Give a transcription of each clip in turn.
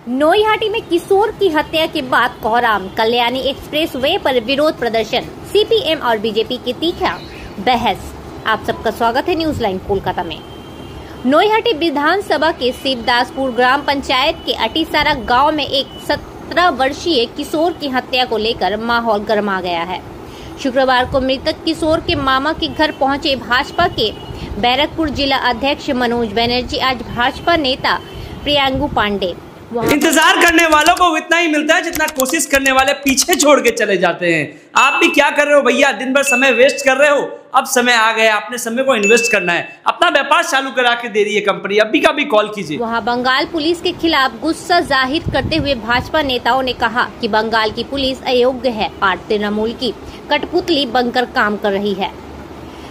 नोईहाटी में किशोर की हत्या के बाद कोहराम, कल्याणी एक्सप्रेस वे पर विरोध प्रदर्शन, सीपीएम और बीजेपी की तीखा बहस। आप सबका स्वागत है न्यूज लाइन कोलकाता में। नोईहाटी विधानसभा के शिवदासपुर ग्राम पंचायत के अटीसारा गांव में एक 17 वर्षीय किशोर की हत्या को लेकर माहौल गर्मा गया है। शुक्रवार को मृतक किशोर के मामा के घर पहुंचे भाजपा के बैरकपुर जिला अध्यक्ष मनोज बनर्जी आज भाजपा नेता प्रियांगु पांडे। इंतजार करने वालों को इतना ही मिलता है जितना कोशिश करने वाले पीछे छोड़ के चले जाते हैं। आप भी क्या कर रहे हो भैया, दिन भर समय वेस्ट कर रहे हो। अब समय आ गया, अपने समय को इन्वेस्ट करना है, अपना व्यापार चालू करा के दे रही है कंपनी। अभी का भी कॉल कीजिए। वहाँ बंगाल पुलिस के खिलाफ गुस्सा जाहिर करते हुए भाजपा नेताओं ने कहा कि बंगाल की पुलिस अयोग्य है और तृणमूल की कठपुतली बनकर काम कर रही है।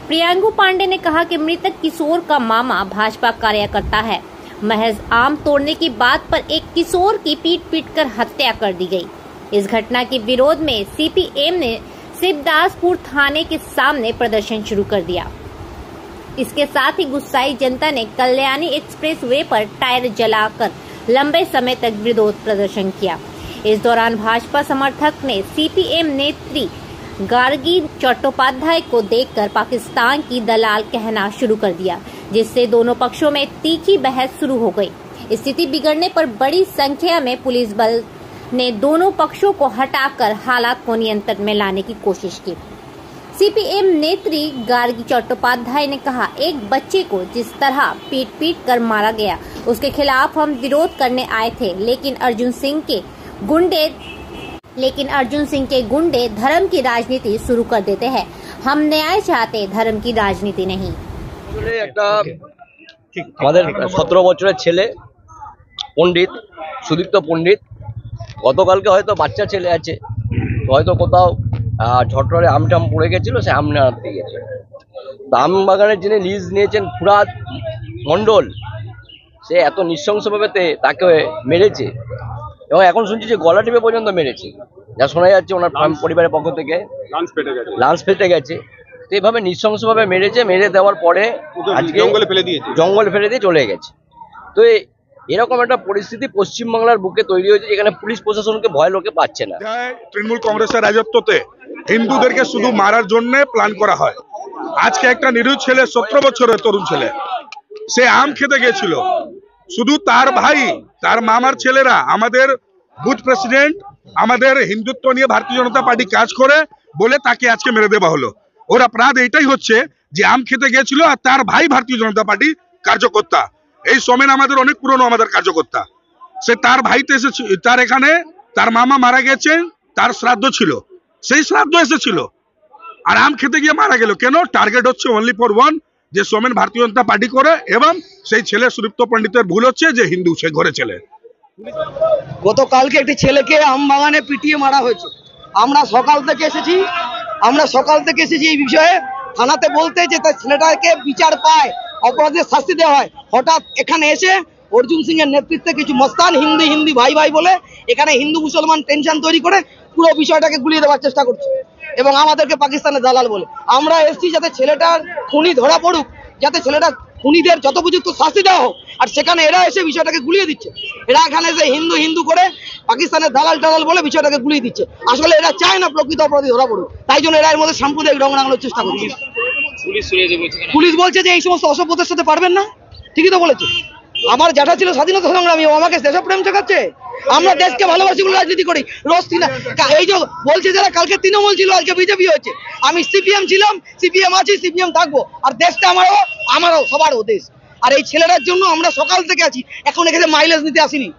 प्रियांगु पांडे ने कहा कि मृतक किशोर का मामा भाजपा कार्यकर्ता है। महज आम तोड़ने की बात पर एक किशोर की पीट कर हत्या कर दी गई। इस घटना के विरोध में सीपीएम ने शिवदासपुर थाने के सामने प्रदर्शन शुरू कर दिया। इसके साथ ही गुस्साई जनता ने कल्याणी एक्सप्रेस वे पर टायर जलाकर लंबे समय तक विरोध प्रदर्शन किया। इस दौरान भाजपा समर्थक ने सीपीएम नेत्री गार्गी चट्टोपाध्याय को देखकर पाकिस्तान की दलाल कहना शुरू कर दिया, जिससे दोनों पक्षों में तीखी बहस शुरू हो गई। स्थिति बिगड़ने पर बड़ी संख्या में पुलिस बल ने दोनों पक्षों को हटाकर हालात को नियंत्रण में लाने की कोशिश की। सीपीएम नेत्री गार्गी चट्टोपाध्याय ने कहा, एक बच्चे को जिस तरह पीट कर मारा गया उसके खिलाफ हम विरोध करने आए थे, लेकिन अर्जुन सिंह के गुंडे धर्म की राजनीति शुरू कर देते हैं। हम न्याय चाहते, धर्म की राजनीति नहीं। আমাদের 17 বছরের ছেলে পণ্ডিত সুদীপ্ত পণ্ডিত গতকালকে হয়তো বাচ্চা ছেলে আছে, হয়তো কোথাও ঝটরে আমটাম পড়ে গেছিল, সে আম আনতে গেছে। আম বাগানের যিনি লিজ নিয়েছেন ফুরাদ মণ্ডল, সে এত নৃশংসভাবে তাকে মেরেছে এবং এখন শুনছি যে গলা টিপে পর্যন্ত মেরেছে। যা শোনা যাচ্ছে ওনার পরিবারের পক্ষ থেকে লাঞ্চ পেতে গেছে। এইভাবে নৃশংসভাবে মেরেছে, মেরে দেওয়ার পরে আজকে জঙ্গলে ফেলে দিয়ে চলে গেছে। তো এরকম একটা পরিস্থিতি পশ্চিমবাংলার বুকে তৈরি হয়েছে, যেখানে পুলিশ প্রশাসনকে ভয় লোকে পাচ্ছে না। তৃণমূল কংগ্রেসের রাজত্বতে হিন্দুদেরকে শুধু মারার জন্য প্ল্যান করা হয়। আজকে একটা নিরীহ ছেলে, 17 বছরের তরুণ ছেলে, সে আম খেতে গেছিল। শুধু তার ভাই, তার মামার ছেলেরা আমাদের বুথ প্রেসিডেন্ট, আমাদের হিন্দুত্ব নিয়ে ভারতীয় জনতা পার্টি কাজ করে বলে তাকে আজকে মেরে দেওয়া হলো। ওর অপরাধ এটাই হচ্ছে যে আম খেতে গেছিল আর তার ভাই ভারতীয় জনতা পার্টি কার্যকর্তা। এই সোমেন আমাদের অনেক পুরনো আমাদের কার্যকর্তা। সে তার ভাইতে এসেছে, তার এখানে তার মামা মারা গেছেন, তার শ্রাদ্ধ ছিল, সেই শ্রাদ্ধ এসেছিল আর আম খেতে গিয়ে মারা গেল। কেন? টার্গেট হচ্ছে অনলি ফর ওয়ান, যে সোমেন ভারতীয় জনতা পার্টি করে এবং সেই ছেলে সুদীপ্ত পণ্ডিতের ভুল হচ্ছে যে হিন্দু, সে ঘরে ছেলে। গতকালকে একটি ছেলেকে আম বাগানে পিটিয়ে মারা হয়েছে। আমরা সকাল থেকে এসেছি এই বিষয়ে থানাতে বলতে, যে তার ছেলেটাকে বিচার পায়, অপরাধের শাস্তি দেওয়া হয়। হঠাৎ এখানে এসে অর্জুন সিং এর নেতৃত্বে কিছু মস্তান হিন্দি ভাই বলে এখানে হিন্দু মুসলমান টেনশন তৈরি করে পুরো বিষয়টাকে গুলিয়ে দেওয়ার চেষ্টা করছে এবং আমাদেরকে পাকিস্তানের দালাল বলে। আমরা এসেছি যাতে ছেলেটার খুনি ধরা পড়ুক, যাতে ছেলেটা খুনিদের যথোপযুক্ত শাস্তি দেওয়া হোক, আর সেখানে এরা এসে বিষয়টাকে গুলিয়ে দিচ্ছে। এরা এখানে এসে হিন্দু করে পাকিস্তানের দালাল বলে বিষয়টাকে গুলিয়ে দিচ্ছে। আসলে এরা চায় না প্রকৃত অপরাধী ধরা পড়ুক, তাই জন্য এরা এর মধ্যে সাম্প্রদায়িক রং রাঙানোর চেষ্টা করছে। পুলিশ বলছে যে এই সমস্ত অসভ্যতার সাথে পারবেন না। ঠিকই তো বলেছে। আমার জ্যাঠা ছিল স্বাধীনতা সংগ্রামী, ও আমাকে দেশপ্রেম শেখাচ্ছে। আমরা দেশকে ভালোবাসি বলে রাজনীতি করি। এই যে বলছে যারা কালকে তৃণমূল ছিল, আজকে বিজেপি হয়েছে। আমি সিপিএম ছিলাম, সিপিএম আছি, সিপিএম থাকবো। আর দেশটা আমারও সবারও দেশ। আর এই ছেলেটার জন্য আমরা সকাল থেকে আছি, এখন এখানে মাইলেজ নিতে আসিনি।